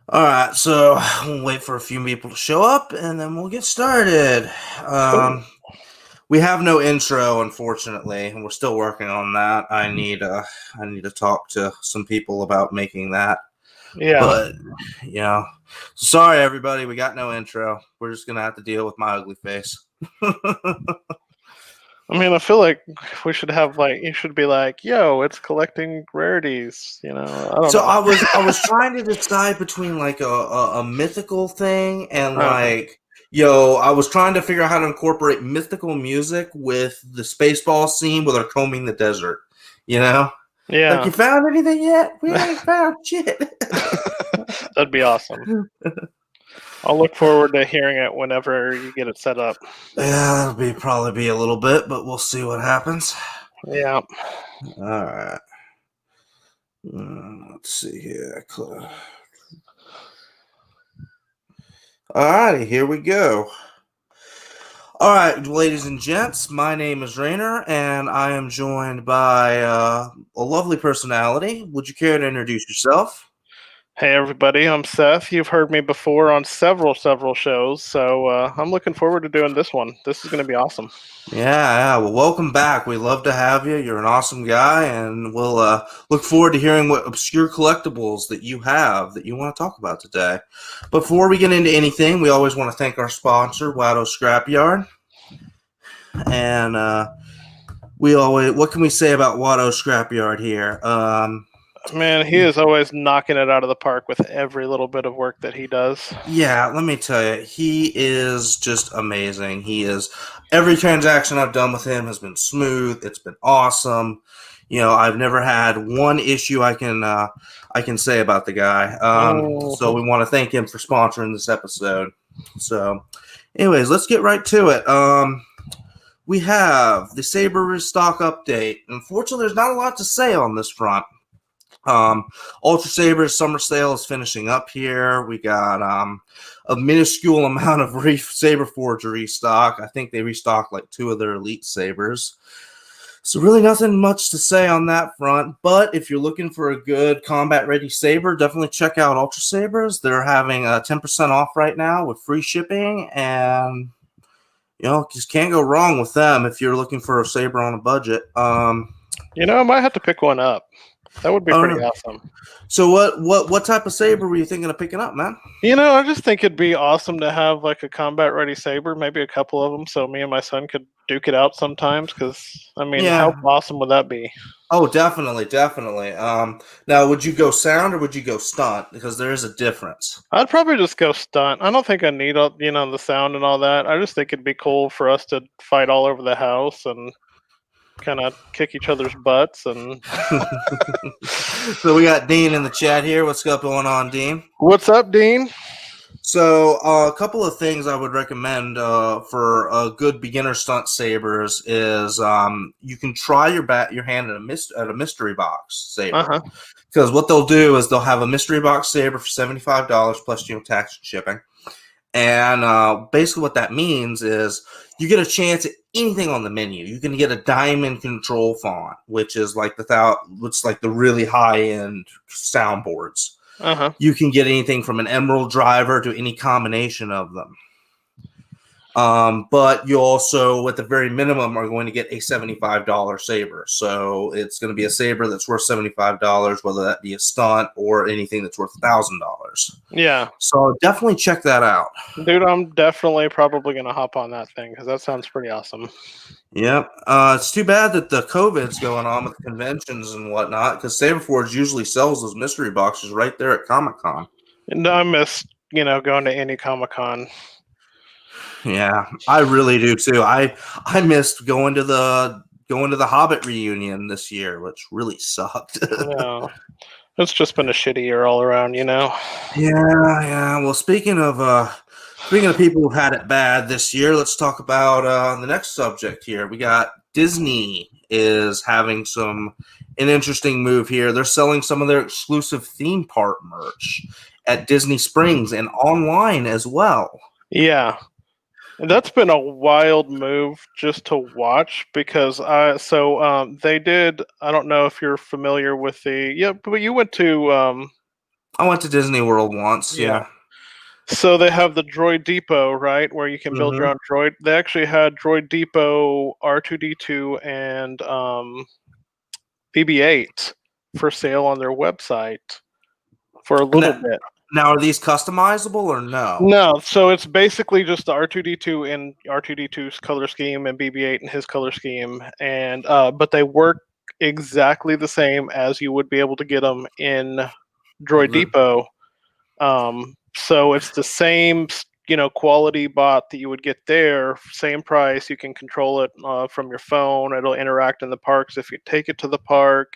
All right, so we'll wait for a few people to show up, and then we'll get started. Cool. We have no intro, unfortunately, and we're still working on that. I need to talk to some people about making that. Yeah. But sorry everybody, we got no intro. We're just gonna have to deal with my ugly face. I mean, I feel like we should have you should be like, yo, it's collecting rarities. I don't So know. I was trying to decide between like a mythical thing and Uh, I was trying to figure out how to incorporate mythical music with the Spaceball scene where they're combing the desert. You know, like yeah. you found anything yet? We ain't found shit. That'd be awesome. I'll look forward to hearing it whenever you get it set up. Yeah, that'll probably be a little bit, but we'll see what happens. Yeah. All right. Let's see here. All righty, here we go. All right, ladies and gents, my name is Rainer, and I am joined by a lovely personality. Would you care to introduce yourself? Hey, everybody. I'm Seth. You've heard me before on several shows, so I'm looking forward to doing this one. This is going to be awesome. Yeah. Well, welcome back. We love to have you. You're an awesome guy, and we'll look forward to hearing what obscure collectibles that you have that you want to talk about today. Before we get into anything, we always want to thank our sponsor, Wado Scrapyard. And what can we say about Wado Scrapyard here? Man, he is always knocking it out of the park with every little bit of work that he does. Yeah, let me tell you, he is just amazing. Every transaction I've done with him has been smooth. It's been awesome. I've never had one issue I can say about the guy. So we want to thank him for sponsoring this episode. So, anyways, let's get right to it. We have the Saber Stock update. Unfortunately, there's not a lot to say on this front. Ultra Saber's summer sale is finishing up here. We got a minuscule amount of Saber Forge restock. I think they restocked like 2 of their Elite Sabers. So really nothing much to say on that front. But if you're looking for a good combat-ready Saber, definitely check out Ultra Sabers. They're having a 10% off right now with free shipping, and just can't go wrong with them if you're looking for a Saber on a budget. I might have to pick one up. That would be pretty awesome. So what type of Saber were you thinking of picking up, man? I just think it'd be awesome to have like a combat ready Saber, maybe a couple of them, so me and my son could duke it out sometimes. Because how awesome would that be? Oh, definitely. Now, would you go sound or would you go stunt? Because there is a difference. I'd probably just go stunt. I don't think I need the sound and all that. I just think it'd be cool for us to fight all over the house and kind of kick each other's butts. And So we got Dean in the chat here. What's going on, Dean? What's up, Dean? So a couple of things I would recommend for a good beginner stunt sabers is you can try your hand at a mystery box saber. Because what they'll do is they'll have a mystery box saber for $75 plus tax and shipping. And basically what that means is you get a chance at anything on the menu. You can get a diamond control font, which is like the really high-end soundboards. You can get anything from an emerald driver to any combination of them. But you also, at the very minimum, are going to get a $75 saber. So it's going to be a saber that's worth $75, whether that be a stunt or anything that's worth $1,000. Yeah. So definitely check that out. Dude, I'm definitely probably going to hop on that thing because that sounds pretty awesome. Yep. It's too bad that the COVID's going on with conventions and whatnot, because Saberforge usually sells those mystery boxes right there at Comic-Con. And I miss, going to any Comic-Con. Yeah, I really do too. I missed going to the Hobbit reunion this year, which really sucked. No, it's just been a shitty year all around, Yeah. Well, speaking of people who've had it bad this year, let's talk about the next subject here. We got Disney is having an interesting move here. They're selling some of their exclusive theme park merch at Disney Springs and online as well. Yeah. That's been a wild move just to watch because they did. I don't know if you're familiar with but you went to I went to Disney World once. Yeah. Yeah. So they have the Droid Depot, right, where you can build your Hmm. own droid. They actually had Droid Depot R2D2 and BB-8 for sale on their website for a little Now, bit. now, are these customizable or no? No, so it's basically just the R2D2 in R2D2's color scheme and BB-8 in his color scheme, and but they work exactly the same as you would be able to get them in Droid The- Depot. So it's the same, quality bot that you would get there, same price. You can control it from your phone. It'll interact in the parks if you take it to the park.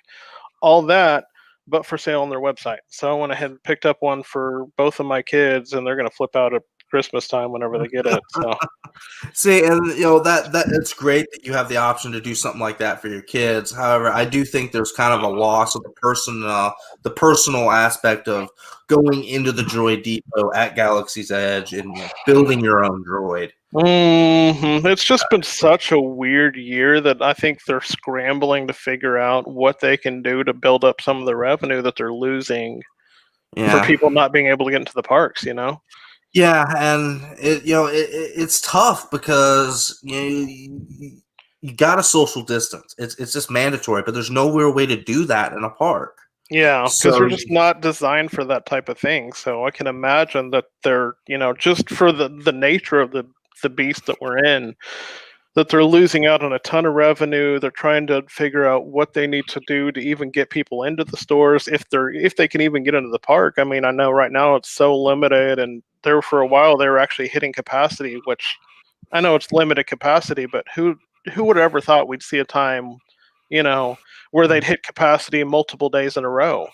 All that, but for sale on their website. So I went ahead and picked up one for both of my kids, and they're going to flip out at Christmas time whenever they get it. So See, and that it's great that you have the option to do something like that for your kids. However, I do think there's kind of a loss of the personal aspect of going into the Droid Depot at Galaxy's Edge and building your own droid. it's just been such a weird year that I think they're scrambling to figure out what they can do to build up some of the revenue that they're losing for Yeah, people not being able to get into the parks. yeah, and it's tough because you got to social distance. It's just mandatory, but there's no real way to do that in a park. Yeah, because So they're just not designed for that type of thing. So I can imagine that they're, just for the nature of the beast that we're in, that they're losing out on a ton of revenue. They're trying to figure out what they need to do to even get people into the stores if they can even get into the park. I mean, I know right now it's so limited, and there for a while they were actually hitting capacity, which I know it's limited capacity, but who would have ever thought we'd see a time, you know, where they'd hit capacity multiple days in a row?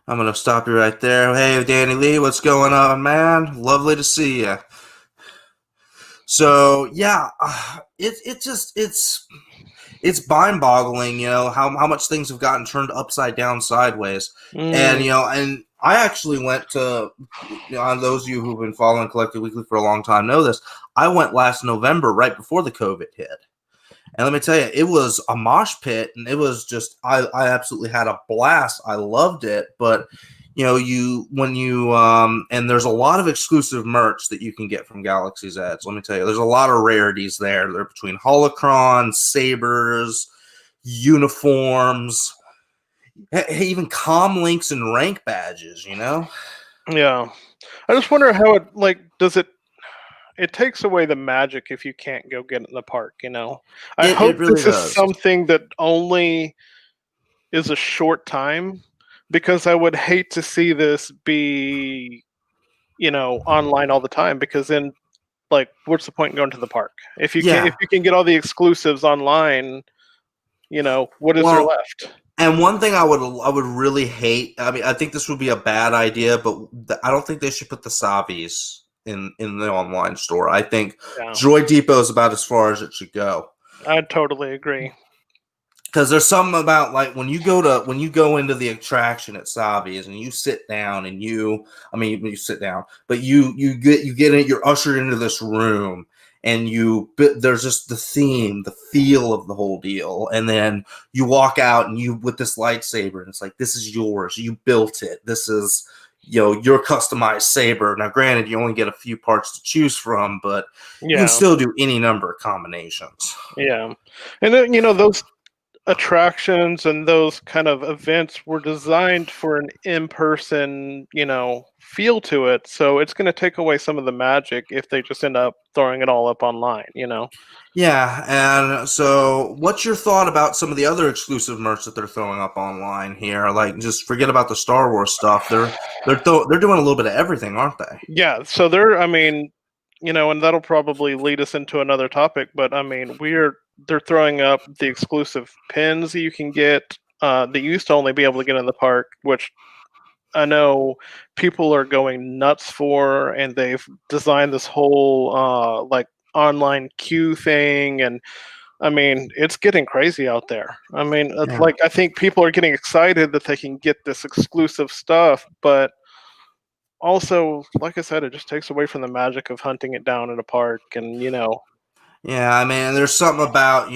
I'm gonna stop you right there. Hey, Danny Lee, what's going on, man? Lovely to see you. So yeah, it's mind boggling, how much things have gotten turned upside down sideways, and Mm, and I actually went to, on those of you who've been following Collected Weekly for a long time know this. I went last November, right before the COVID hit. And let me tell you, it was a mosh pit, and it was just I absolutely had a blast. I loved it, but and there's a lot of exclusive merch that you can get from Galaxy's Edge. Let me tell you, there's a lot of rarities there. They're between holocrons, sabers, uniforms, even comm links and rank badges. yeah. I just wonder how it does it takes away the magic if you can't go get it in the park. I hope It really this is does. something that only is a short time, because I would hate to see this be, online all the time, because then what's the point in going to the park? If Yeah. you can get all the exclusives online, what is there Well, left? and one thing I would really hate. I mean, I think this would be a bad idea, but I don't think they should put the Savis in the online store. I think Yeah. Droid Depot is about as far as it should go. I totally agree. Because there's something about, like, when you go into the attraction at Savi's and you sit down and you sit down, but you get in, you're ushered into this room, and there's just the theme, the feel of the whole deal, and then you walk out and you with this lightsaber, and it's like, this is yours, you built it, this is your customized saber. Now, granted, you only get a few parts to choose from, but you can Yeah. still do any number of combinations. Yeah. And then, those attractions and those kind of events were designed for an in-person, feel to it. So it's going to take away some of the magic if they just end up throwing it all up online. Yeah, and so what's your thought about some of the other exclusive merch that they're throwing up online here? Like, just forget about the Star Wars stuff. They're doing a little bit of everything, aren't they? Yeah, so I mean, and that'll probably lead us into another topic, but I mean, they're throwing up the exclusive pins that you can get, that you used to only be able to get in the park, which I know people are going nuts for, and they've designed this whole online queue thing, and I mean, it's getting crazy out there. I mean, it's Yeah. I think people are getting excited that they can get this exclusive stuff, but also, like I said, it just takes away from the magic of hunting it down in a park, and Yeah, I mean, there's something about,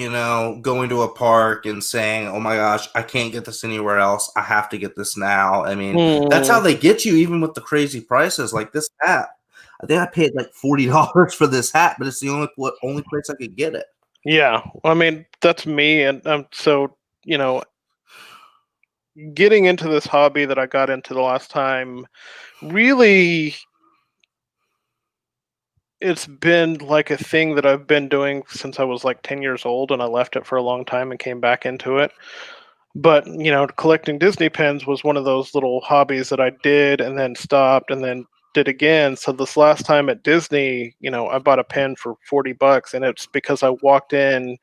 going to a park and saying, "Oh my gosh, I can't get this anywhere else. I have to get this now." I mean, that's how Mm, they get you, even with the crazy prices. Like this hat, I think I paid like $40 for this hat, but it's the only place I could get it. yeah, I mean that's me, and so you know, getting into this hobby that I got into the last time, really, it's been like a thing that I've been doing since I was like 10 years old, and I left it for a long time and came back into it. But, collecting Disney pins was one of those little hobbies that I did and then stopped and then did again. So this last time at Disney, I bought a pin for $40, and it's because I walked in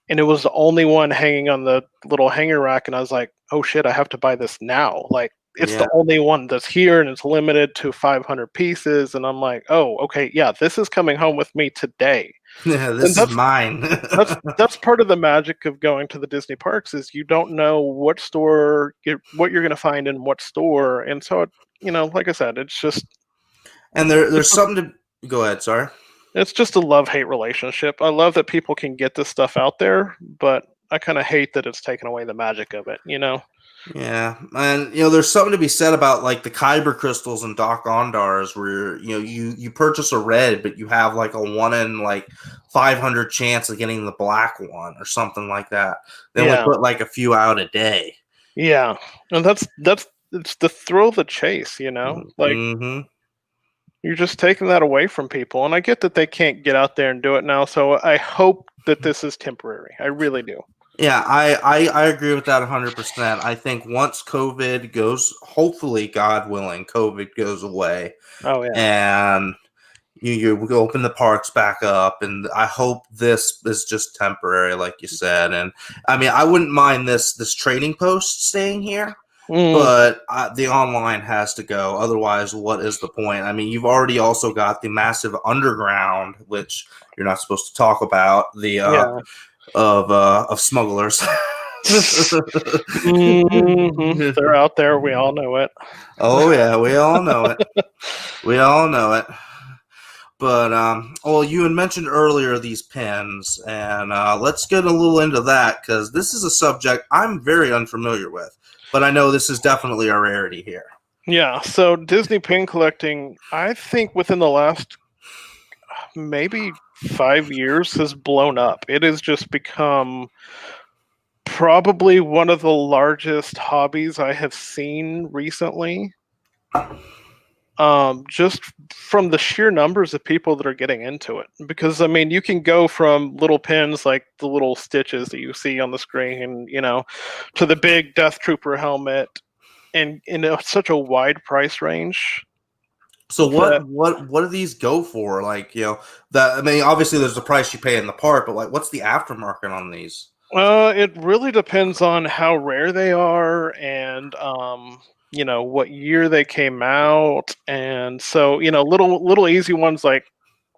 and it was the only one hanging on the little hanger rack, and I was like, "Oh shit, I have to buy this now." Like it's Yeah, the only one that's here and it's limited to 500 pieces, and I'm like, "Oh, okay, yeah, this is coming home with me today." yeah, And this is mine. that's part of the magic of going to the Disney parks is you don't know what you're going to find in what store, and so like I said, And it's there's a, something to go ahead. Sorry. it's just a love hate relationship. I love that people can get this stuff out there, but I kind of hate that it's taken away the magic of it. Yeah, and there's something to be said about like the Kyber crystals and Doc Ondars, where you purchase a red, but you have like a 1 in 500 chance of getting the black one or something like that. They only Yeah, put like a few out a day. yeah, and that's it's the thrill of the chase. Like Mm-hmm. you're just taking that away from people, and I get that they can't get out there and do it now. So I hope that this is temporary. I really do. Yeah, I agree with that 100%. I think once COVID goes, hopefully, God willing, COVID goes away, Oh yeah. and you open the parks back up, and I hope this is just temporary, like you said. And I mean, I wouldn't mind this trading post staying here, Mm, but the online has to go. Otherwise, what is the point? I mean, you've already also got the massive underground, which you're not supposed to talk about, the yeah. of smugglers. They're out there. We all know it. Oh yeah, we all know it. We all know it. But well, you had mentioned earlier these pins, and let's get a little into that because this is a subject I'm very unfamiliar with. But I know this is definitely a rarity here. Yeah. So Disney pin collecting, I think within the last maybe 5 years has blown up. It has just become probably one of the largest hobbies I have seen recently. Just from the sheer numbers of people that are getting into it. Because I mean, you can go from little pins like the little stitches that you see on the screen, to the big Death Trooper helmet, and such a wide price range So that what do these go for? Like that. I mean, obviously there's the price you pay in the part, but like, what's the aftermarket on these? it really depends on how rare they are and what year they came out. And so, little easy ones like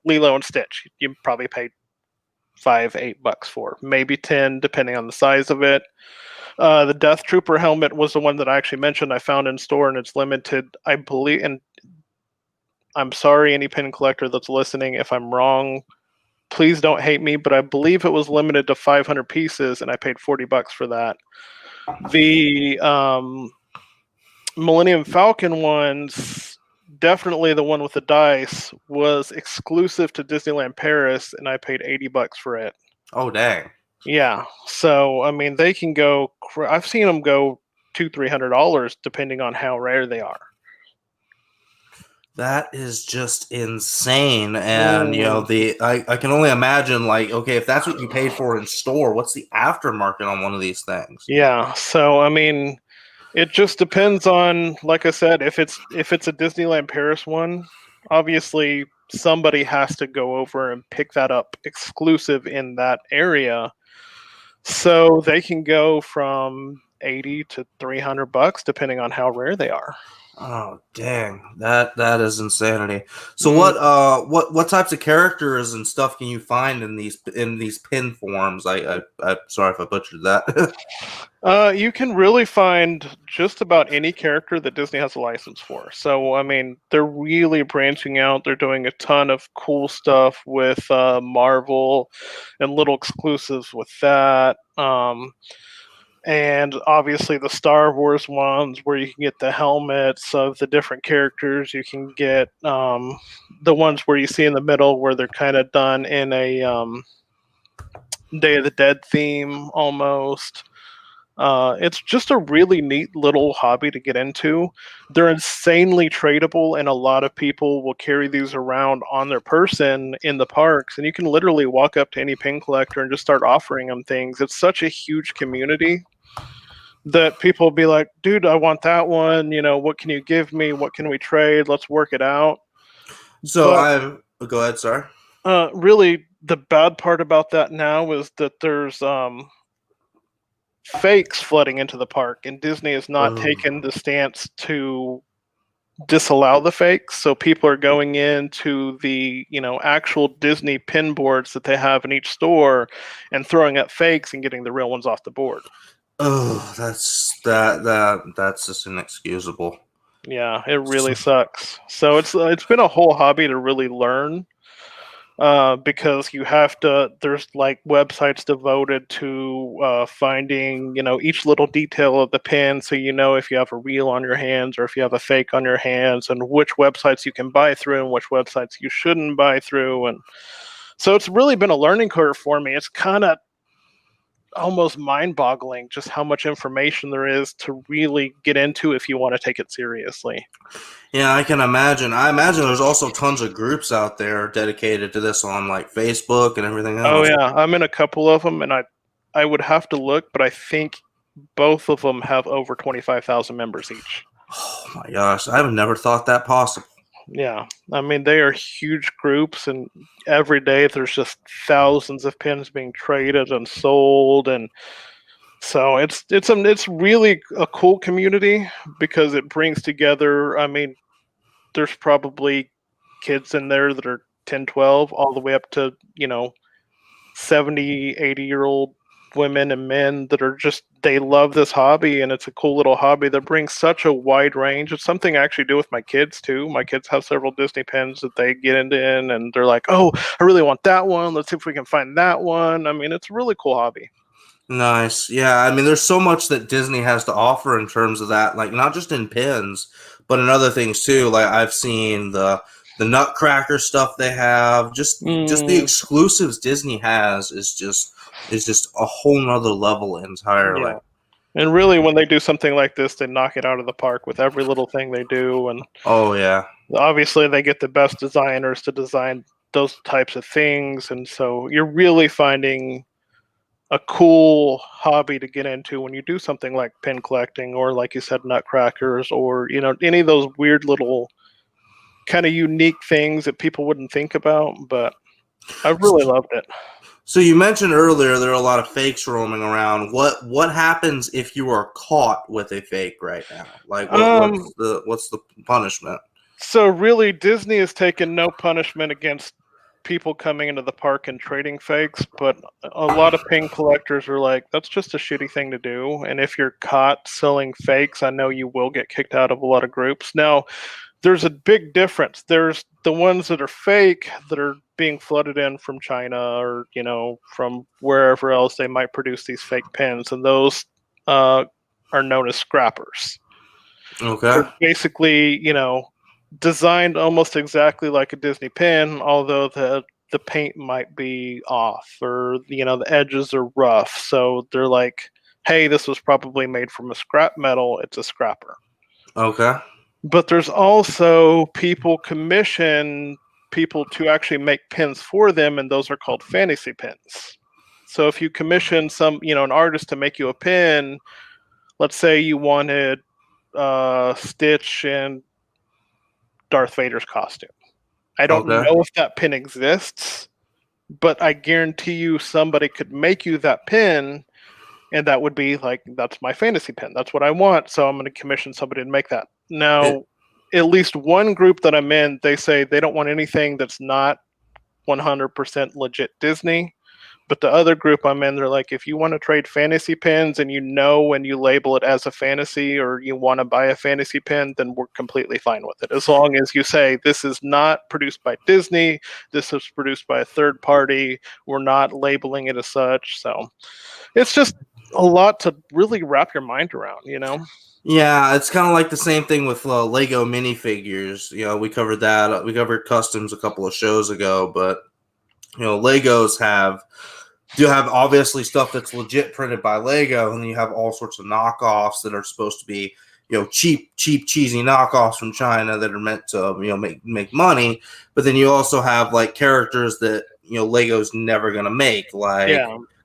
Lilo and Stitch, you probably paid $5, $8 for, maybe 10, depending on the size of it. The Death Trooper helmet was the one that I actually mentioned I found in store, and it's limited, I believe. And I'm sorry, any pin collector that's listening, if I'm wrong, please don't hate me, but I believe it was limited to 500 pieces, and I paid $40 for that. The Millennium Falcon ones, definitely the one with the dice, was exclusive to Disneyland Paris, and I paid $80 for it. Oh dang. Yeah, so I mean, they can go. I've seen them go $200-$300 depending on how rare they are. That is just insane. And Mm, I can only imagine, like, okay, if that's what you paid for in store, what's the aftermarket on one of these things? yeah, so I mean, it just depends on, like I said, if it's a Disneyland Paris one, obviously somebody has to go over and pick that up exclusive in that area. So they can go from $80 to $300, depending on how rare they are. Oh dang, that is insanity. So Mm. what types of characters and stuff can you find in these pin forms? I sorry if I butchered that. You can really find just about any character that Disney has a license for. So, I mean, they're really branching out. They're doing a ton of cool stuff with Marvel and little exclusives with that. And obviously the Star Wars ones where you can get the helmets of the different characters. You can get the ones where you see in the middle where they're kind of done in a Day of the Dead theme almost. It's just a really neat little hobby to get into. They're insanely tradable, and a lot of people will carry these around on their person in the parks. And you can literally walk up to any pin collector and just start offering them things. It's such a huge community that people will be like, dude, I want that one. You know, what can you give me? What can we trade? Let's work it out. So But I'm go ahead, sorry. really, the bad part about that now is that there's fakes flooding into the park, and Disney has not taken the stance to disallow the fakes. So people are going into the actual Disney pin boards that they have in each store and throwing up fakes and getting the real ones off the board. Oh, that's just inexcusable. Yeah, it really sucks. So it's been a whole hobby to really learn. Because you have to, there's like websites devoted to finding each little detail of the pin, so if you have a real on your hands or if you have a fake on your hands, and which websites you can buy through and which websites you shouldn't buy through. And so it's really been a learning curve for me. It's kind of almost mind-boggling just how much information there is to really get into if you want to take it seriously. Yeah, I can imagine. I imagine there's also tons of groups out there dedicated to this on like Facebook and everything Oh else. yeah, I'm in a couple of them, and I would have to look, but I think both of them have over 25,000 members each. Oh my gosh, I've never thought that possible. Yeah, I mean they are huge groups, and every day there's just thousands of pins being traded and sold, and so it's really a cool community because it brings together. I mean, there's probably kids in there that are 10, 12, all the way up to 70, 80-year-old women and men that are just, they love this hobby, and it's a cool little hobby that brings such a wide range. It's something I actually do with my kids too. My kids have several Disney pins that they get into, and they're like, oh, I really want that one. Let's see if we can find that one. I mean, it's a really cool hobby. Nice. Yeah, I mean, there's so much that Disney has to offer in terms of that, like not just in pins, but in other things too. Like I've seen the Nutcracker stuff they have. Just the Mm, exclusives Disney has is just a whole nother level entirely. yeah. And really, when they do something like this, they knock it out of the park with every little thing they do. And Oh yeah. obviously, they get the best designers to design those types of things. And so you're really finding a cool hobby to get into when you do something like pin collecting, or like you said, nutcrackers, or any of those weird little kind of unique things that people wouldn't think about. But I really loved it. So you mentioned earlier there are a lot of fakes roaming around. What happens if you are caught with a fake right now? Like um what's the punishment? so really, Disney has taken no punishment against people coming into the park and trading fakes, but a lot of pin collectors are like, that's just a shitty thing to do. And if you're caught selling fakes, I know you will get kicked out of a lot of groups. Now, there's a big difference. There's the ones that are fake that are being flooded in from China, or from wherever else they might produce these fake pins, and those are known as scrappers. Okay. They're basically designed almost exactly like a Disney pin, although the paint might be off, or the edges are rough. So they're like, hey, this was probably made from a scrap metal. It's a scrapper. Okay. But there's also people commission people to actually make pins for them, and those are called fantasy pins. So if you commission an artist to make you a pin, let's say you wanted Stitch and Darth Vader's costume. I don't Okay. know if that pin exists, but I guarantee you somebody could make you that pin, And that would be like, that's my fantasy pin. That's what I want. So I'm going to commission somebody to make that. Now, at least one group that I'm in, they say they don't want anything that's not 100% legit Disney. But the other group I'm in, they're like, if you want to trade fantasy pins and when you label it as a fantasy or you want to buy a fantasy pin, then we're completely fine with it. As long as you say, this is not produced by Disney, this is produced by a third party, we're not labeling it as such. So it's just a lot to really wrap your mind around, Yeah, it's kind of like the same thing with Lego minifigures. We covered that. We covered customs a couple of shows ago, but Legos do have obviously stuff that's legit printed by Lego, and then you have all sorts of knockoffs that are supposed to be cheap, cheesy knockoffs from China that are meant to make money. But then you also have like characters that Lego's never gonna make, like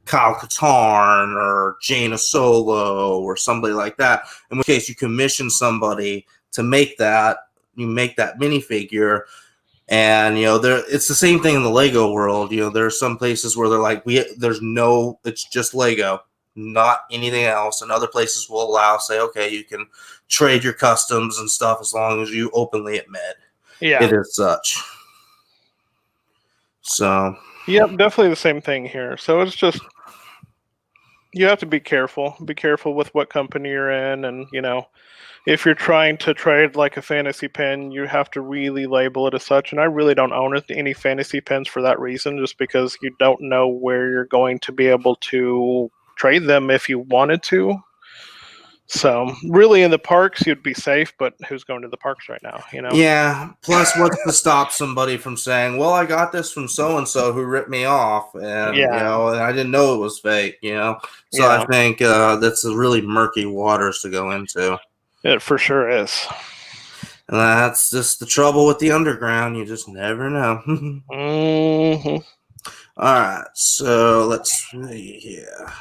Kyle Katarn or Jaina Solo or somebody like that. In which case, you commission somebody to make that. You make that minifigure. And it's the same thing in the Lego world. There are some places where they're like, it's just Lego, not anything else. And other places will allow, say, okay, you can trade your customs and stuff as long as you openly admit it is such. So, yep, definitely the same thing here. So it's just, you have to be careful. Be careful with what company you're in, and if you're trying to trade like a fantasy pen, you have to really label it as such. And I really don't own any fantasy pens for that reason, just because you don't know where you're going to be able to trade them if you wanted to. So really in the parks, you'd be safe, but who's going to the parks right now, Yeah. Plus, what's to stop somebody from saying, well, I got this from so-and-so who ripped me off, and, and I didn't know it was fake, So I think that's a really murky waters to go into. It for sure is. And that's just the trouble with the underground. You just never know. Mm-hmm. All right, so let's see here.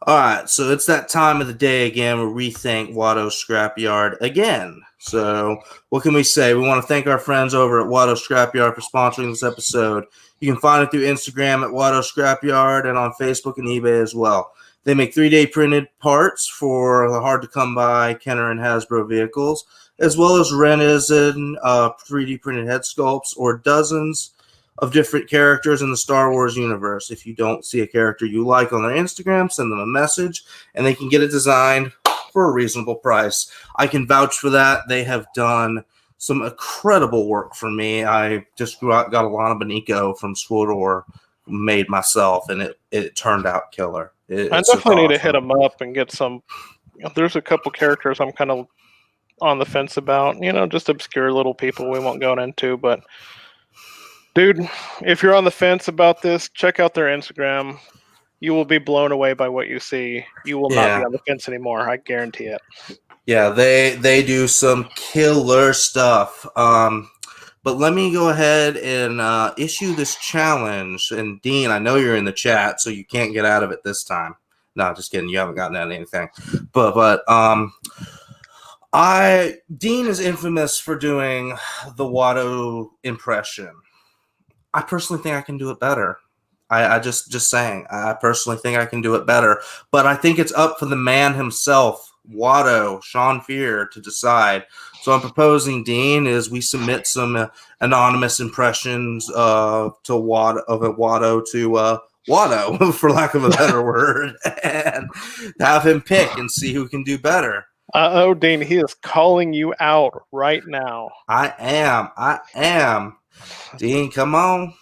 All right, so it's that time of the day again where we thank Wado Scrapyard again. So what can we say? We want to thank our friends over at Wado Scrapyard for sponsoring this episode. You can find it through Instagram at Wado Scrapyard and on Facebook and eBay as well. They make 3D printed parts for the hard-to-come-by Kenner and Hasbro vehicles, as well as resin 3D printed head sculpts or dozens of different characters in the Star Wars universe. If you don't see a character you like on their Instagram, send them a message, and they can get it designed for a reasonable price. I can vouch for that. They have done some incredible work for me. I just got a Lana Benico from Swodor made myself, and it turned out killer. I definitely need to hit them up and get some. There's a couple characters I'm kind of on the fence about. Just obscure little people we won't go into. But dude, if you're on the fence about this, check out their Instagram. You will be blown away by what you see. You will not be on the fence anymore. I guarantee it. Yeah, they do some killer stuff. But let me go ahead and issue this challenge. And Dean, I know you're in the chat, so you can't get out of it this time. No, just kidding. You haven't gotten out of anything. But Dean is infamous for doing the Wado impression. I personally think I can do it better. I just saying. I personally think I can do it better. But I think it's up for the man himself, Wado, Sean Fear, to decide. So I'm proposing, Dean, is we submit some anonymous impressions to Wado to Wado, for lack of a better word, and have him pick and see who can do better. Uh-oh, Dean, he is calling you out right now. I am. Dean, come on.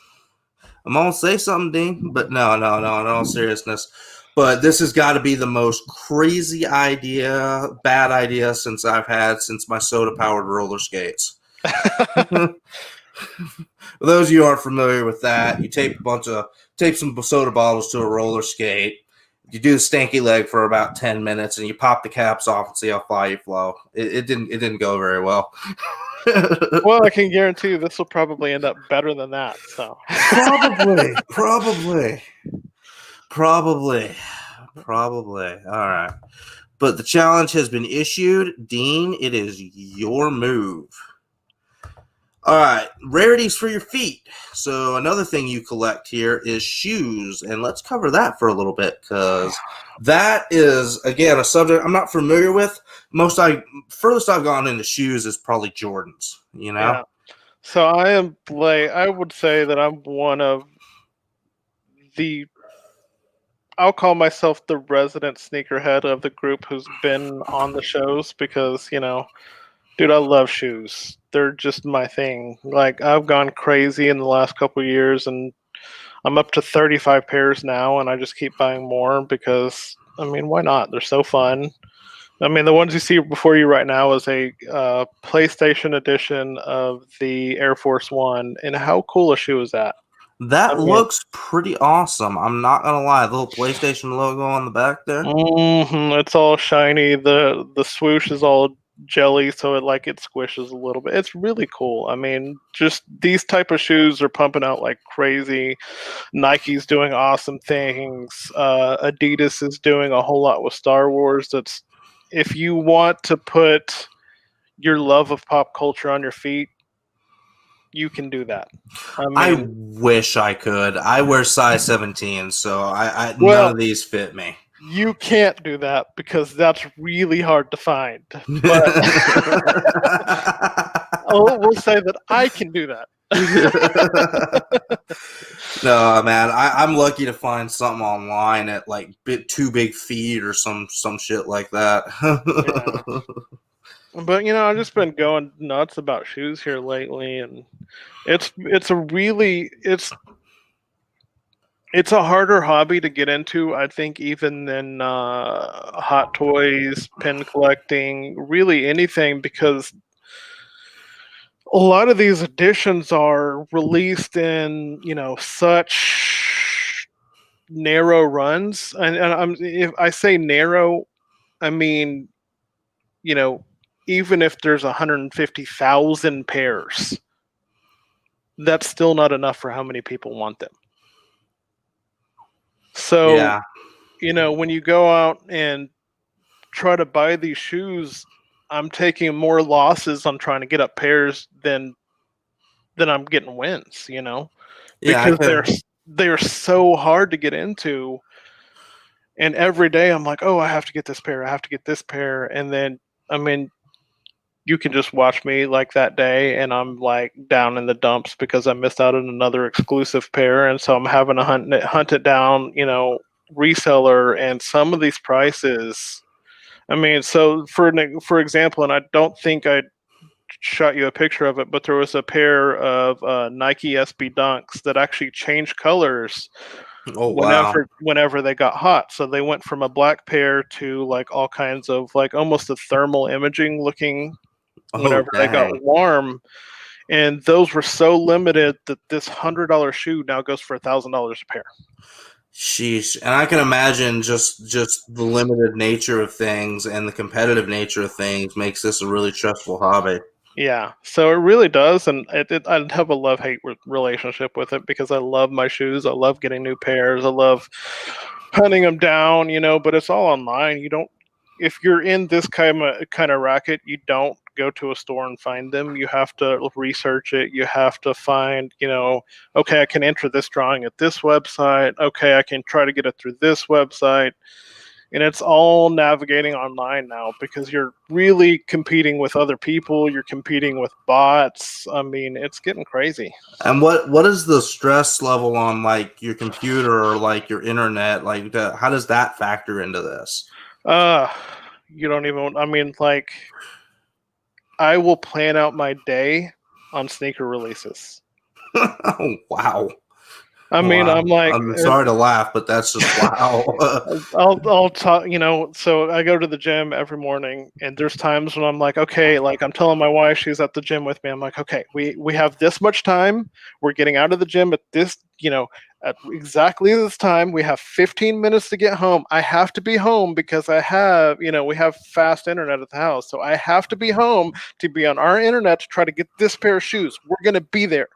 I'm going to say something, Dean. But no, in all seriousness. But this has got to be the most crazy bad idea since my soda-powered roller skates. For those of you who aren't familiar with that, you tape some soda bottles to a roller skate. You do the stanky leg for about 10 minutes, and you pop the caps off and see how far you flow. It didn't go very well. Well, I can guarantee you this will probably end up better than that. So probably. All right, but the challenge has been issued. Dean, it is your move. All right, rarities for your feet. So another thing you collect here is shoes, and let's cover that for a little bit because that is again a subject I'm not familiar with. Furthest I've gone into shoes is probably Jordans. You know, Yeah. So I would say that I'm one of the I'll call myself the resident sneakerhead of the group who's been on the shows because, dude, I love shoes. They're just my thing. Like I've gone crazy in the last couple of years and I'm up to 35 pairs now and I just keep buying more because I mean, why not? They're so fun. I mean, the ones you see before you right now is a PlayStation edition of the Air Force One, and how cool a shoe is that? I that mean, looks pretty awesome. I'm not gonna lie, the little PlayStation logo on the back there. it's all shiny. The swoosh is all jelly, so it squishes a little bit. It's really cool. I mean, just these type of shoes are pumping out like crazy. Nike's doing awesome things. Adidas is doing a whole lot with Star Wars. That's if you want to put your love of pop culture on your feet, you can do that. I I mean, wish I could. I wear size 17, so I none well, of these fit me. you can't do that because that's really hard to find. But we'll say that I can do that. No, man, I'm lucky to find something online at like bit too big feet or some shit like that. Yeah. But I've just been going nuts about shoes here lately, and it's a harder hobby to get into, I think, even than hot toys, pin collecting, really anything, because a lot of these editions are released in such narrow runs, and if I say narrow, I mean you know even if there's 150,000 pairs, that's still not enough for how many people want them. So Yeah, when you go out and try to buy these shoes, I'm taking more losses on trying to get up pairs than I'm getting wins, yeah, I because could. they're so hard to get into. And every day I'm like, oh, I have to get this pair, I have to get this pair, and then I mean, you can just watch me like that day, and I'm like down in the dumps because I missed out on another exclusive pair, and so I'm having to hunt it down, reseller, and some of these prices. I mean, so for example, and I don't think I shot you a picture of it, but there was a pair of Nike SB Dunks that actually changed colors Oh wow. whenever they got hot. So they went from a black pair to like all kinds of like almost a thermal imaging looking Oh whenever they got dang. warm. And those were so limited that this $100 shoe now goes for $1,000 a pair. Sheesh. And I can imagine just the limited nature of things and the competitive nature of things makes this a really stressful hobby. Yeah, so it really does, and I have a love-hate relationship with it because I love my shoes. I love getting new pairs. I love hunting them down, but it's all online. You don't, if you're in this kind of racket, you don't go to a store and find them. You have to research it. You have to find, okay, I can enter this drawing at this website. Okay, I can try to get it through this website, and it's all navigating online now because you're really competing with other people. You're competing with bots. I mean, it's getting crazy. And what is the stress level on like your computer or like your internet? Like, how does that factor into this? Uh, you don't even. I mean, like, I will plan out my day on sneaker releases. Oh wow. I mean, Wow. I'm like, I'm sorry to laugh, but that's just wow. I'll talk, so I go to the gym every morning, and there's times when I'm like, okay, like I'm telling my wife, she's at the gym with me. I'm like, okay, we have this much time. We're getting out of the gym at this, at exactly this time. We have 15 minutes to get home. I have to be home because we have fast internet at the house. So I have to be home to be on our internet to try to get this pair of shoes. We're going to be there.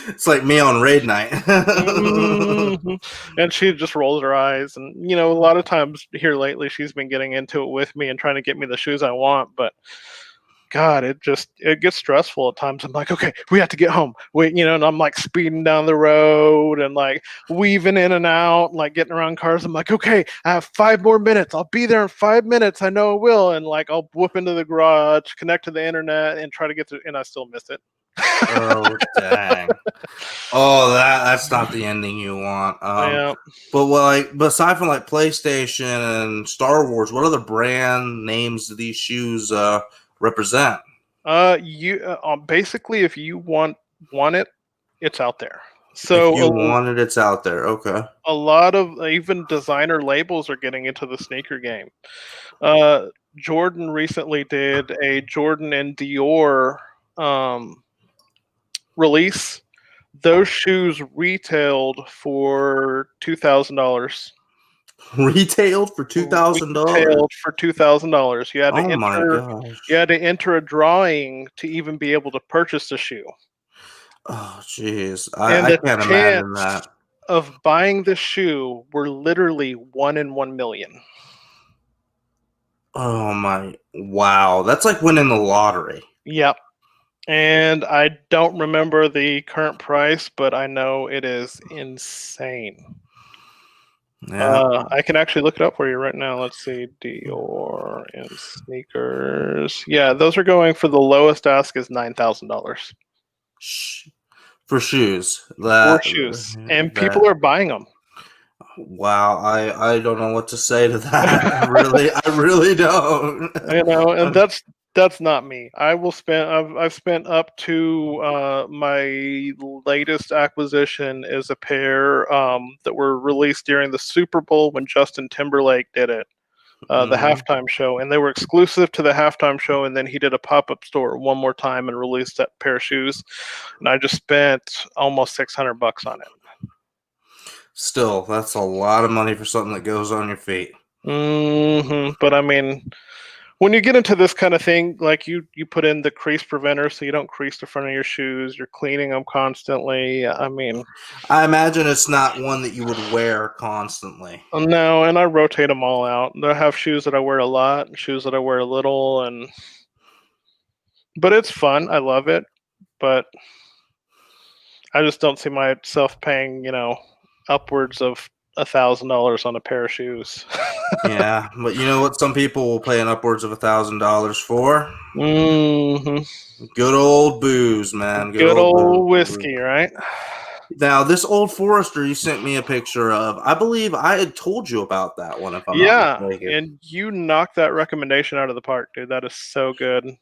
It's like me on raid night. Mhm. And she just rolls her eyes. And, a lot of times here lately, she's been getting into it with me and trying to get me the shoes I want. But God, it gets stressful at times. I'm like, okay, we have to get home. And I'm like speeding down the road and like weaving in and out, like getting around cars. I'm like, okay, I have 5 more minutes. I'll be there in 5 minutes. I know I will. And like I'll whoop into the garage, connect to the internet, and try to get to, and I still miss it. Oh dang! Oh, that's not the ending you want. Yeah. But but aside from like PlayStation and Star Wars, what other brand names do these shoes represent? You basically, if you want it, it's out there. If you So want it, it's out there. Okay. a lot of even designer labels are getting into the sneaker game. Jordan recently did a Jordan and Dior release. Those shoes retailed for $2,000. Retailed for $2,000. Retailed for $2,000. Oh my gosh. You had to enter a drawing to even be able to purchase the shoe. Oh jeez, And I the can't imagine chance that. of buying the shoe were literally 1 in 1 million. Oh my, wow, that's like winning the lottery. Yep. And I don't remember the current price, but I know it is insane. Yeah. I can actually look it up for you right now. Let's see, Dior and sneakers. Yeah, those are going for the lowest ask is $9,000 For shoes. for shoes, and people are buying them. Wow, I don't know what to say to that. I really don't. And that's not me. I've spent up to my latest acquisition is a pair that were released during the Super Bowl when Justin Timberlake did it. The halftime show, and they were exclusive to the halftime show. And then he did a pop-up store one more time and released that pair of shoes. And I just spent almost $600 on it. Still, that's a lot of money for something that goes on your feet. But I mean, when you get into this kind of thing, like you put in the crease preventer so you don't crease the front of your shoes. You're cleaning them constantly. I mean, I imagine it's not one that you would wear constantly. no, and I rotate them all out. I have shoes that I wear a lot, and shoes that I wear a little, but it's fun. I love it, but I just don't see myself paying, upwards of $1,000 on a pair of shoes. Yeah, but you know what? Some people will pay an upwards of $1,000 for. Good old booze, man. Good old whiskey, right? Now, this Old Forester you sent me a picture of, I believe I had told you about that one, if I'm not mistaken. And you knocked that recommendation out of the park, dude. That is so good.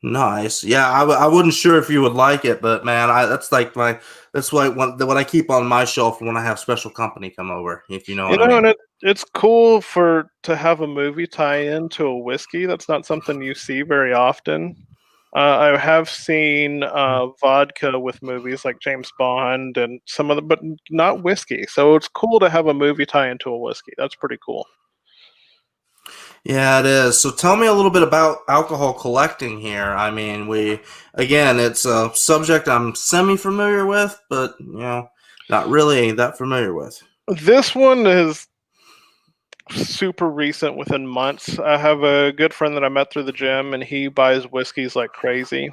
Nice. Yeah, I wasn't sure if you would like it, but man, that's like what I keep on my shelf when I have special company come over, if you know what I mean. And it's cool to have a movie tie into a whiskey. That's not something you see very often. I have seen vodka with movies like James Bond and some of them, but not whiskey. So it's cool to have a movie tie into a whiskey. That's pretty cool. Yeah, it is. So tell me a little bit about alcohol collecting here. I mean, it's a subject I'm semi-familiar with, but, not really that familiar with. This one is super recent, within months. I have a good friend that I met through the gym, and he buys whiskeys like crazy.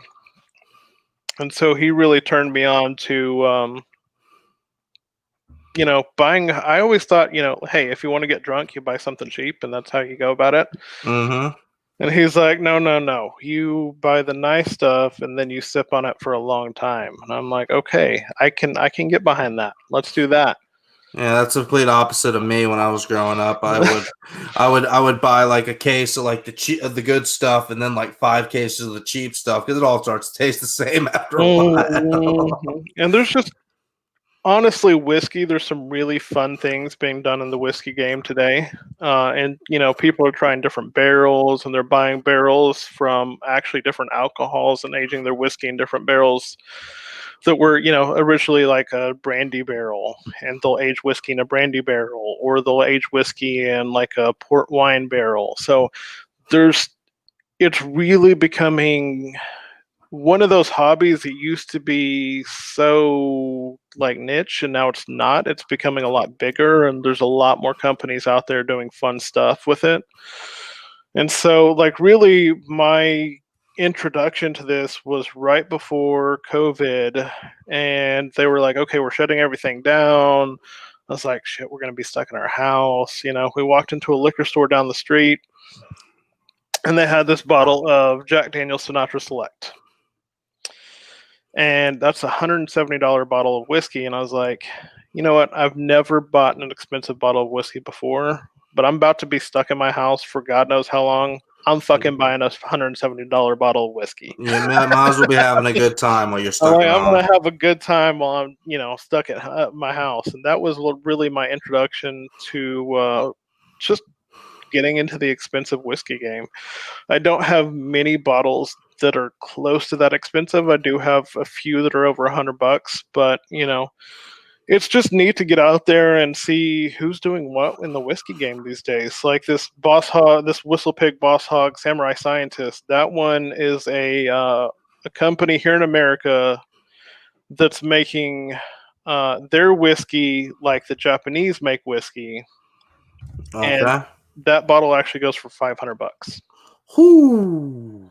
And so he really turned me on to buying. I always thought, hey, if you want to get drunk, you buy something cheap, and that's how you go about it. And he's like, no, you buy the nice stuff, and then you sip on it for a long time. And I'm like, okay, I can get behind that. Let's do that. Yeah, that's the complete opposite of me when I was growing up. I would buy like a case of like the good stuff, and then like 5 cases of the cheap stuff, because it all starts to taste the same after a while. And there's just, honestly, whiskey, there's some really fun things being done in the whiskey game today. And people are trying different barrels, and they're buying barrels from actually different alcohols and aging their whiskey in different barrels that were, originally like a brandy barrel, and they'll age whiskey in a brandy barrel, or they'll age whiskey in like a port wine barrel. So it's really becoming one of those hobbies that used to be so like niche, and now it's not. It's becoming a lot bigger, and there's a lot more companies out there doing fun stuff with it. And so, like, really, my introduction to this was right before COVID, and they were like, okay, we're shutting everything down. I was like, shit, we're going to be stuck in our house. We walked into a liquor store down the street, and they had this bottle of Jack Daniel's Sinatra Select. And that's a $170 bottle of whiskey. And I was like, you know what? I've never bought an expensive bottle of whiskey before, but I'm about to be stuck in my house for God knows how long. I'm fucking buying a $170 bottle of whiskey. You might as well be having a good time while you're I'm stuck like, at I'm home. gonna have a good time while I'm, stuck at my house. And that was really my introduction to just getting into the expensive whiskey game. I don't have many bottles that are close to that expensive. I do have a few that are over $100, but it's just neat to get out there and see who's doing what in the whiskey game these days. Like this Boss Hog, this Whistle Pig Boss Hog Samurai Scientist. That one is a company here in America that's making their whiskey like the Japanese make whiskey, and Okay. that bottle actually goes for $500. Whoo.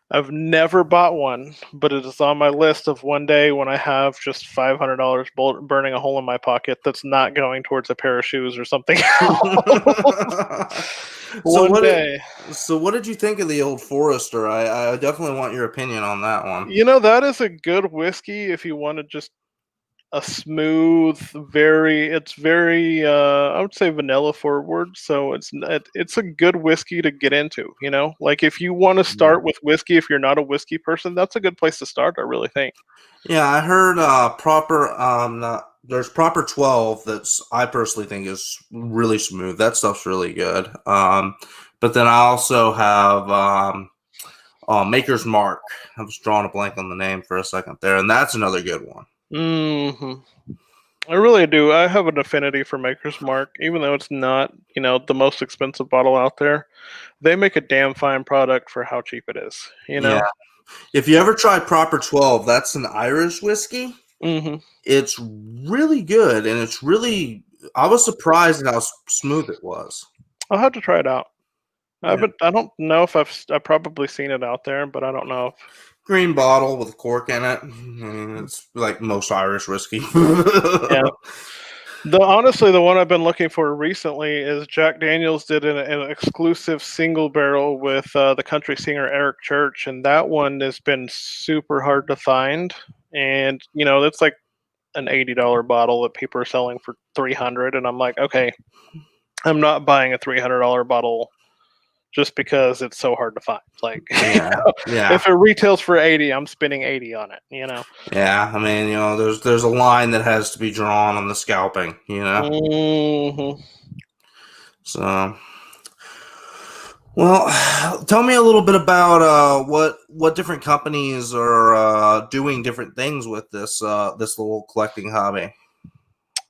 I've never bought one, but it is on my list of one day when I have just $500 burning a hole in my pocket that's not going towards a pair of shoes or something else. So One day. what did you think of the Old Forester? I definitely want your opinion on that one. That is a good whiskey if you want to just a smooth, it's very I would say vanilla forward, so it's a good whiskey to get into. Like if you want to start with whiskey, if you're not a whiskey person, that's a good place to start, I really think. Yeah, I heard there's Proper 12 that's I personally think is really smooth. That stuff's really good. But then I also have Maker's Mark. I was drawing a blank on the name for a second there, and that's another good one. Hmm. I really do. I have an affinity for Maker's Mark, even though it's not, the most expensive bottle out there. They make a damn fine product for how cheap it is. Yeah. If you ever try Proper 12, that's an Irish whiskey. Mm-hmm. It's really good, and I was surprised at how smooth it was. I'll have to try it out. Yeah. I don't know if I've probably seen it out there, but I don't know. Green bottle with a cork in it. I mean, it's like most Irish whiskey. Yeah. Honestly, the one I've been looking for recently is Jack Daniel's did an exclusive single barrel with the country singer Eric Church, and that one has been super hard to find. And it's like an $80 bottle that people are selling for $300, and I'm like, okay, I'm not buying a $300 bottle just because it's so hard to find. Like, if it retails for $80, I'm spending $80 on it. Yeah, I mean, there's a line that has to be drawn on the scalping. Mm-hmm. So, well, tell me a little bit about what different companies are doing different things with this little collecting hobby.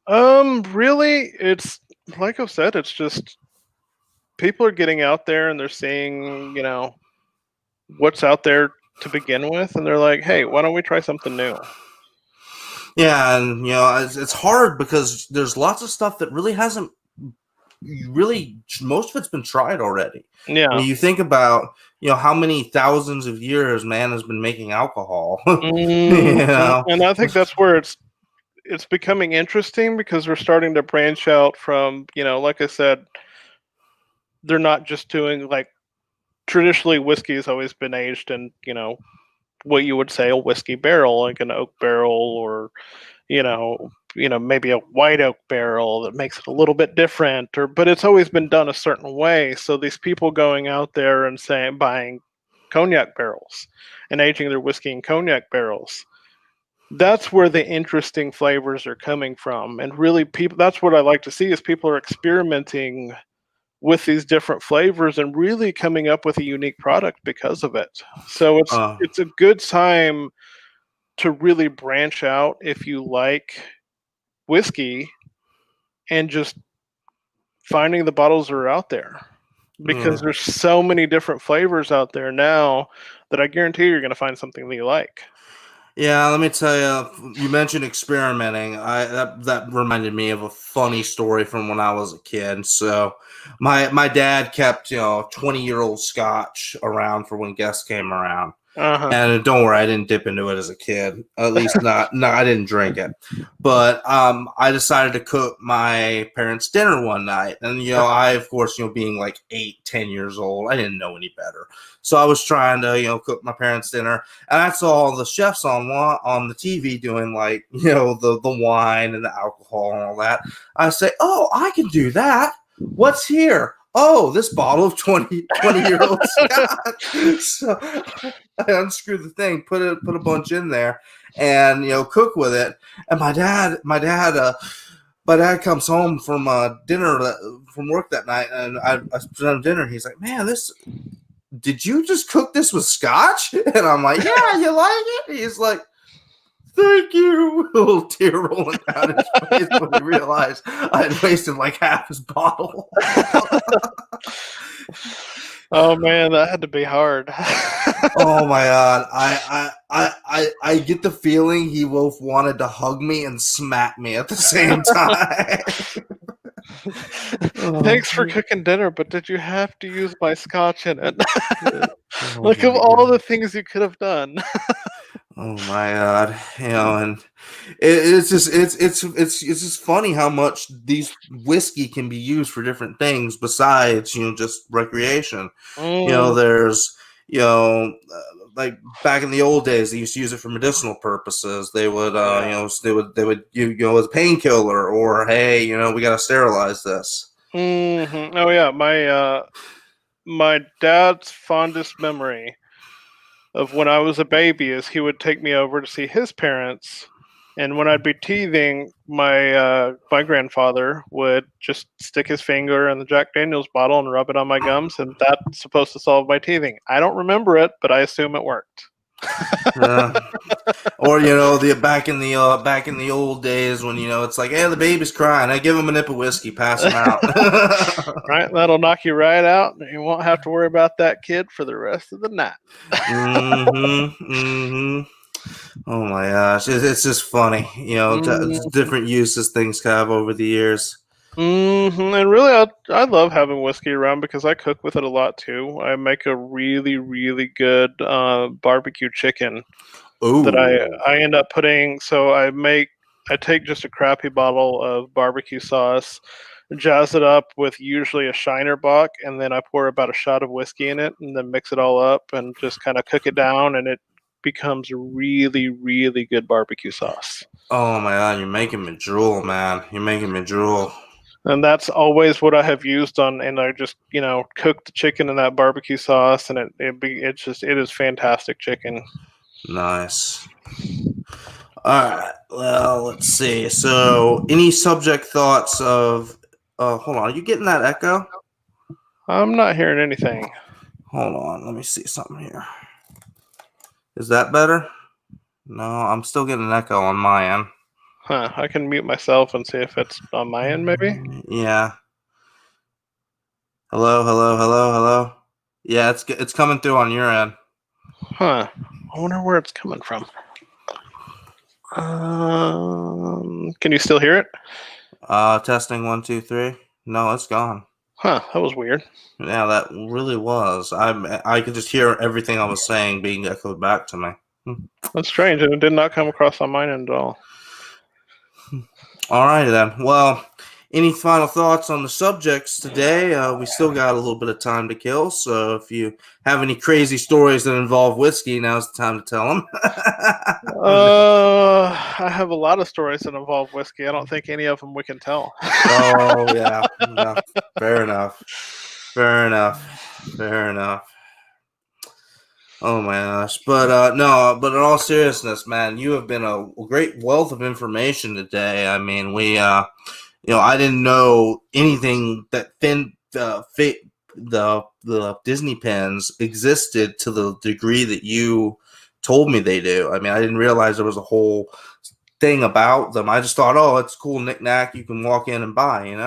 Really, it's like I've said, it's just people are getting out there and they're seeing, what's out there to begin with, and they're like, hey, why don't we try something new? Yeah, and it's hard because there's lots of stuff that really hasn't most of it's been tried already. Yeah. When you think about how many thousands of years man has been making alcohol. Mm-hmm. And I think that's where it's becoming interesting, because we're starting to branch out from, like I said, they're not just doing, like, traditionally whiskey has always been aged in, what you would say a whiskey barrel, like an oak barrel, or maybe a white oak barrel that makes it a little bit different, but it's always been done a certain way. So these people going out there and buying cognac barrels and aging their whiskey in cognac barrels, that's where the interesting flavors are coming from. And really, that's what I like to see, is people are experimenting with these different flavors and really coming up with a unique product because of it. So it's a good time to really branch out if you like whiskey, and just finding the bottles that are out there, because there's so many different flavors out there now that I guarantee you're going to find something that you like. Yeah, let me tell you. You mentioned experimenting. That reminded me of a funny story from when I was a kid. So, my dad kept 20-year-old scotch around for when guests came around. Uh-huh. And don't worry, I didn't dip into it as a kid. At least not. No, I didn't drink it. But I decided to cook my parents' dinner one night, and I of course being like 8, 10 years old, I didn't know any better. So I was trying to cook my parents' dinner, and I saw the chefs on the TV doing like the wine and the alcohol and all that. I say, oh, I can do that. What's here? Oh, this bottle of 20-year-old scotch. So I unscrewed the thing, put a bunch in there, and cook with it. And my dad comes home from dinner from work that night, and I put on dinner. And he's like, "Man, did you just cook this with scotch?" And I'm like, "Yeah, you like it?" He's like, "Thank you." A little tear rolling down his face when he realized I had wasted like half his bottle. Oh man, that had to be hard. Oh my god! I get the feeling he both wanted to hug me and smack me at the same time. Thanks for cooking dinner, but did you have to use my scotch in it? Oh Like, of my all the god! things you could have done. Oh my god! And it's just it's just funny how much these whiskey can be used for different things besides just recreation. Mm, There's you know like back in the old days they used to use it for medicinal purposes. They would yeah. they would as a painkiller, or hey, we got to sterilize this. Oh yeah, my dad's fondest memory of when I was a baby is he would take me over to see his parents, and when I'd be teething, my grandfather would just stick his finger in the Jack Daniels bottle and rub it on my gums, and that's supposed to solve my teething. I don't remember it, but I assume it worked. uh, or the back in the old days when it's like, hey, the baby's crying, I give him a nip of whiskey, pass him out. Right, that'll knock you right out, and you won't have to worry about that kid for the rest of the night. Mm-hmm. Oh my gosh, it's just funny, Mm-hmm. different uses things have over the years. And really, I love having whiskey around because I cook with it a lot too. I make a really, really good barbecue chicken that Ooh. I end up putting. So I take just a crappy bottle of barbecue sauce, jazz it up with usually a Shiner Bock, and then I pour about a shot of whiskey in it, and then mix it all up and just kind of cook it down, and it becomes really, really good barbecue sauce. Oh my god, you're making me drool, man. You're making me drool. And that's always what I have used on, and I just cook the chicken in that barbecue sauce, and it is fantastic chicken. Nice. All right. Well, let's see. So, any subject thoughts of? Hold on. Are you getting that echo? I'm not hearing anything. Hold on. Let me see something here. Is that better? No, I'm still getting an echo on my end. Huh? I can mute myself and see if it's on my end, maybe. Yeah. Hello. Hello. Hello. Hello. Yeah, it's coming through on your end. Huh? I wonder where it's coming from. Can you still hear it? Testing 1 2 3. No, it's gone. Huh? That was weird. Yeah, that really was. I could just hear everything I was saying being echoed back to me. That's strange. It did not come across on mine end at all. All righty then. Well, any final thoughts on the subjects today? We still got a little bit of time to kill, so if you have any crazy stories that involve whiskey, now's the time to tell them. I have a lot of stories that involve whiskey. I don't think any of them we can tell. Oh yeah, no, fair enough. Fair enough. Fair enough. Oh my gosh, but no, but in all seriousness, man, you have been a great wealth of information today. I mean, I didn't know anything that the Disney pins existed to the degree that you told me they do. I mean, I didn't realize there was a whole thing about them. I just thought, oh, it's a cool knickknack you can walk in and buy. And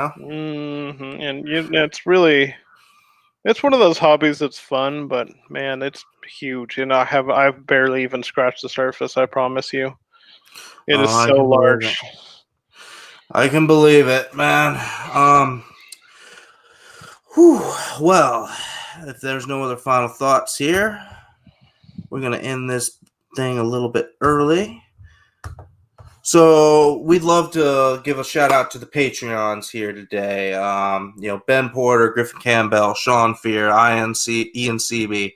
it's really It's one of those hobbies that's fun, but man, it's huge, and I've barely even scratched the surface. I promise you, it is I so can believe it. large. I can believe it, man. Whew, well, if there's no other final thoughts here, we're gonna end this thing a little bit early. So we'd love to give a shout out to the Patreons here today. Ben Porter, Griffin Campbell, Sean Fear, Ian Seaby,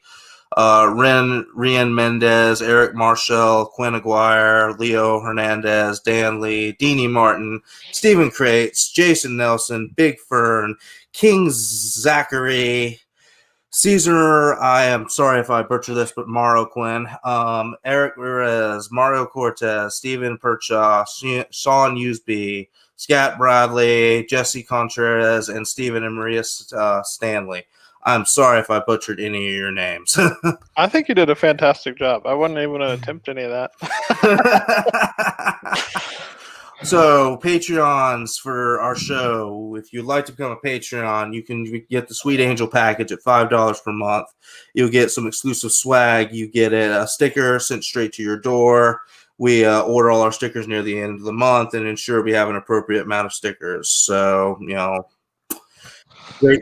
Rian Mendez, Eric Marshall, Quinn Aguirre, Leo Hernandez, Dan Lee, Deanie Martin, Stephen Crates, Jason Nelson, Big Fern, King Zachary, Caesar, I am sorry if I butcher this, but Mario Quinn, Eric Perez, Mario Cortez, Stephen Percha, Sean Usby, Scat Bradley, Jesse Contreras, and Stephen and Maria Stanley. I'm sorry if I butchered any of your names. I think you did a fantastic job. I wouldn't even attempt any of that. So, Patreons for our show. If you'd like to become a Patreon, you can get the Sweet Angel package at $5 per month. You'll get some exclusive swag. You get a sticker sent straight to your door. We order all our stickers near the end of the month and ensure we have an appropriate amount of stickers. So,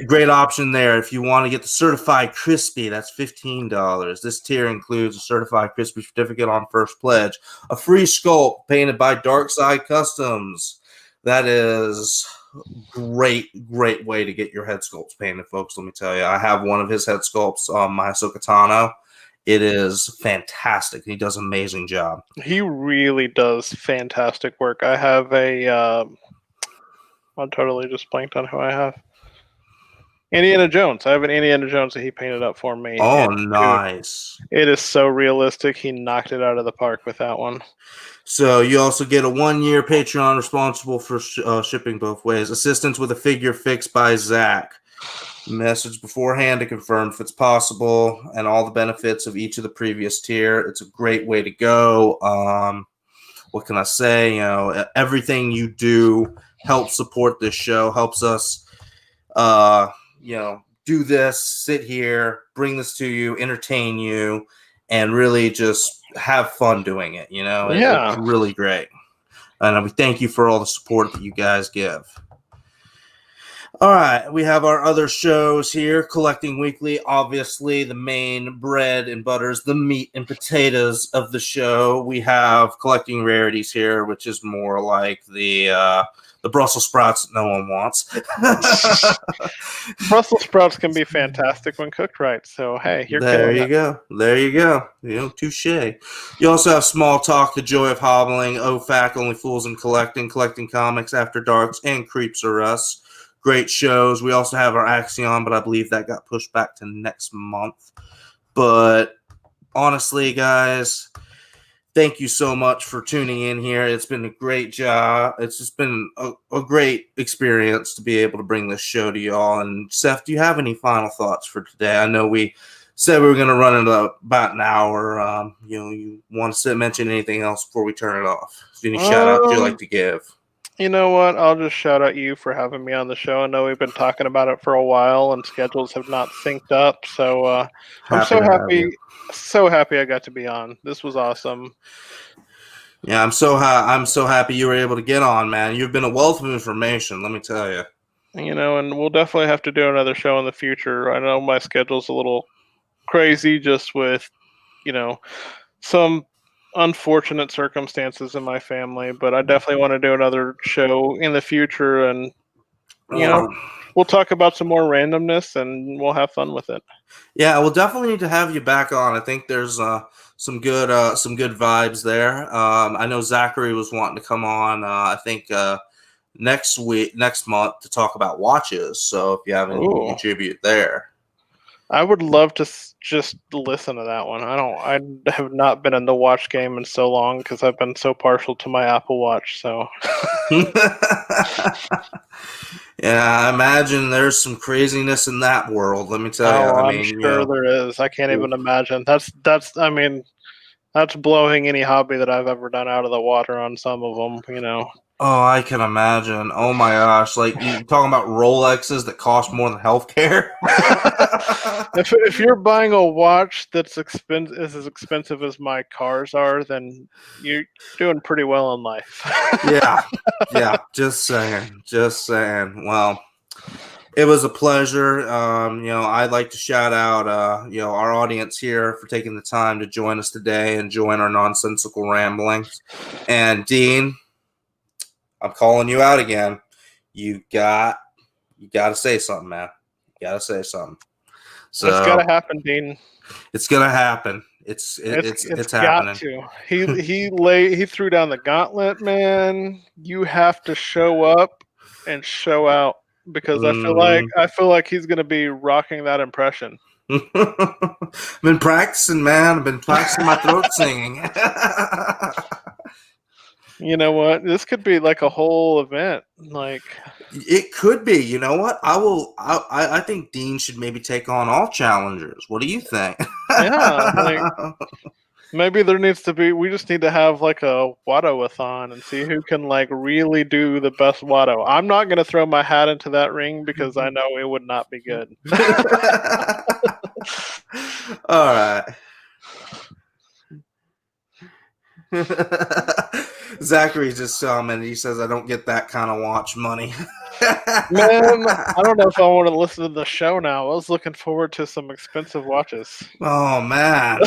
great option there. If you want to get the Certified Crispy, that's $15. This tier includes a Certified Crispy certificate on first pledge, a free sculpt painted by Darkside Customs. That is great way to get your head sculpts painted, folks. Let me tell you, I have one of his head sculpts on my Ahsoka Tano. It is fantastic. He does an amazing job. He really does fantastic work. I have I totally just blanked on who I have. Indiana Jones. I have an Indiana Jones that he painted up for me. Oh, and, nice. Dude, it is so realistic. He knocked it out of the park with that one. So you also get a 1-year Patreon responsible for shipping both ways. Assistance with a figure fixed by Zach. Message beforehand to confirm if it's possible and all the benefits of each of the previous tier. It's a great way to go. What can I say? Everything you do helps support this show, helps us do this, sit here, bring this to you, entertain you, and really just have fun doing it. It's really great. And we thank you for all the support that you guys give. All right, we have our other shows here, Collecting Weekly, obviously the main bread and butters, the meat and potatoes of the show. We have Collecting Rarities here, which is more like the Brussels sprouts that no one wants. Brussels sprouts can be fantastic when cooked right. So, hey, There you go. Touche. You also have Small Talk, The Joy of Hobbling, OFAC, Only Fools in Collecting Comics After Darks, and Creeps Are Us. Great shows. We also have our Axion, but I believe that got pushed back to next month. But honestly, guys, thank you so much for tuning in here. It's been a great job. It's just been a great experience to be able to bring this show to y'all. And Seth, do you have any final thoughts for today? I know we said we were going to run it about an hour. You want to mention anything else before we turn it off? Any shout outs you'd like to give? You know what? I'll just shout out you for having me on the show. I know we've been talking about it for a while, and schedules have not synced up. So I'm so happy I got to be on. This was awesome. Yeah, I'm so happy you were able to get on, man. You've been a wealth of information, let me tell you. And we'll definitely have to do another show in the future. I know my schedule's a little crazy, just with some unfortunate circumstances in my family, but I definitely want to do another show in the future, and we'll talk about some more randomness and we'll have fun with it. Yeah, we'll definitely need to have you back on. I think there's some good vibes there. I know Zachary was wanting to come on. I think next month to talk about watches. So if you have anything to contribute there. I would love to just listen to that one. I have not been in the watch game in so long because I've been so partial to my Apple Watch. So, yeah, I imagine there's some craziness in that world. Let me tell you. I'm sure there is. I can't even imagine. That's blowing any hobby that I've ever done out of the water on some of them. Oh, I can imagine. Oh my gosh! Like you talking about Rolexes that cost more than healthcare. If you're buying a watch that's as expensive as my cars are, then you're doing pretty well in life. Yeah, yeah. Just saying. Just saying. Well, it was a pleasure. I'd like to shout out, our audience here for taking the time to join us today and join our nonsensical ramblings. And Dean, I'm calling you out again. You got, you got to say something, man. You got to say something. It's got to So happen, Dean. it's gonna happen. It's It's got happening. to. He threw down the gauntlet, man. You have to show up and show out because Mm. I feel like he's gonna be rocking that impression. Been practicing, man. I've been practicing my throat singing. You know what? This could be like a whole event. Like, It could be. You know what? I will. I think Dean should maybe take on all challengers. What do you think? yeah, like maybe there needs to be. We just need to have like a Wado-a-thon and see who can like really do the best Wado. I'm not gonna throw my hat into that ring because I know it would not be good. All right. Zachary just and he says I don't get that kind of watch money. Man, I don't know if I want to listen to the show now. I was looking forward to some expensive watches. Oh man.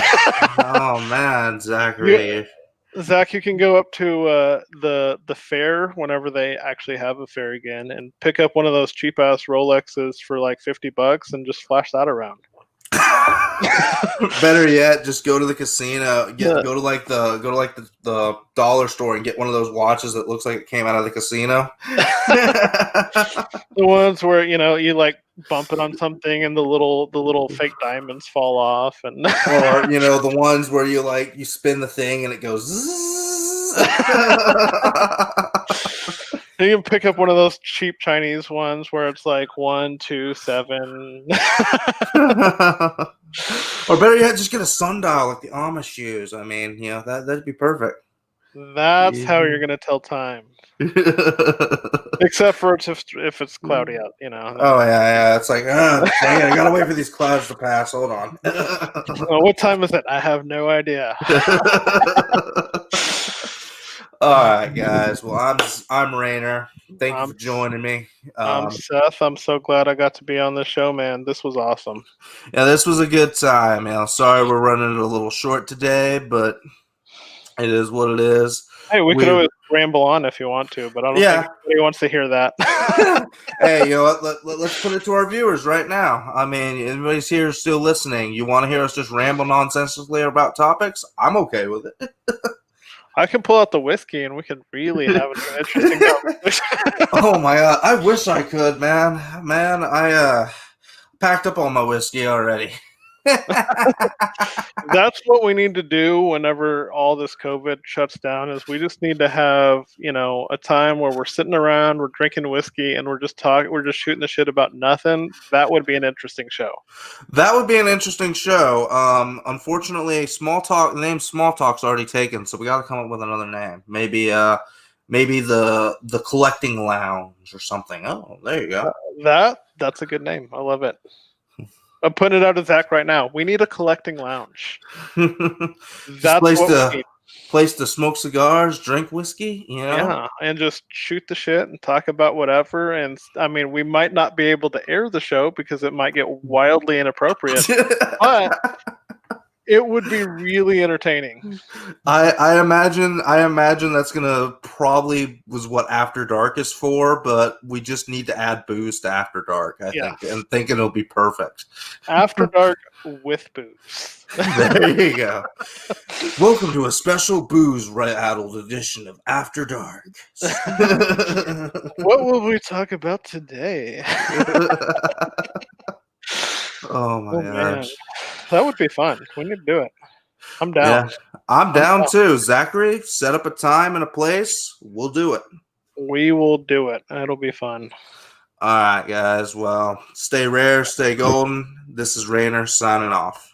Oh man, Zachary. Zach, you can go up to the fair whenever they actually have a fair again, and pick up one of those cheap ass Rolexes for like $50 and just flash that around. Better yet, just go to the casino. Yeah. Go to the dollar store and get one of those watches that looks like it came out of the casino. The ones where you like bump it on something and the little fake diamonds fall off, and Or the ones where you spin the thing and it goes. you can pick up one of those cheap Chinese ones where it's like 127. Or better yet, just get a sundial like the Amish use. I mean, that'd be perfect. That's how you're gonna tell time. Except for if it's cloudy out, Oh yeah. It's like, dang it, I gotta wait for these clouds to pass. Hold on. What time is it? I have no idea. All right, guys. Well, I'm Rainer. Thank you for joining me. I'm Seth. I'm so glad I got to be on the show, man. This was awesome. Yeah, this was a good time. Sorry we're running it a little short today, but it is what it is. Hey, we could always ramble on if you want to, but I don't think anybody wants to hear that. Hey, let's put it to our viewers right now. I mean, everybody's here still listening. You want to hear us just ramble nonsensically about topics? I'm okay with it. I can pull out the whiskey and we can really have an interesting conversation. Oh my god, I wish I could, man. Man, I packed up all my whiskey already. That's what we need to do whenever all this COVID shuts down is we just need to have, a time where we're sitting around, we're drinking whiskey, and we're just shooting the shit about nothing. That would be an interesting show. That would be an interesting show. Unfortunately, the name Small Talk's already taken, so we got to come up with another name. Maybe the Collecting Lounge or something. Oh, there you go. That's a good name. I love it. I'm putting it out to Zach right now. We need a collecting lounge. That's what we need. Place to smoke cigars, drink whiskey, Yeah, and just shoot the shit and talk about whatever. And I mean, we might not be able to air the show because it might get wildly inappropriate, but it would be really entertaining. I imagine that's gonna probably was what After Dark is for, but we just need to add booze to After Dark, I think, and thinking it'll be perfect. After Dark with booze. There you go. Welcome to a special booze-addled edition of After Dark. What will we talk about today? Oh my gosh. Man. That would be fun. We need to do it. I'm down. Yeah, I'm down too. Zachary, set up a time and a place. We'll do it. We will do it. It'll be fun. All right, guys. Well, stay rare, stay golden. This is Rainer signing off.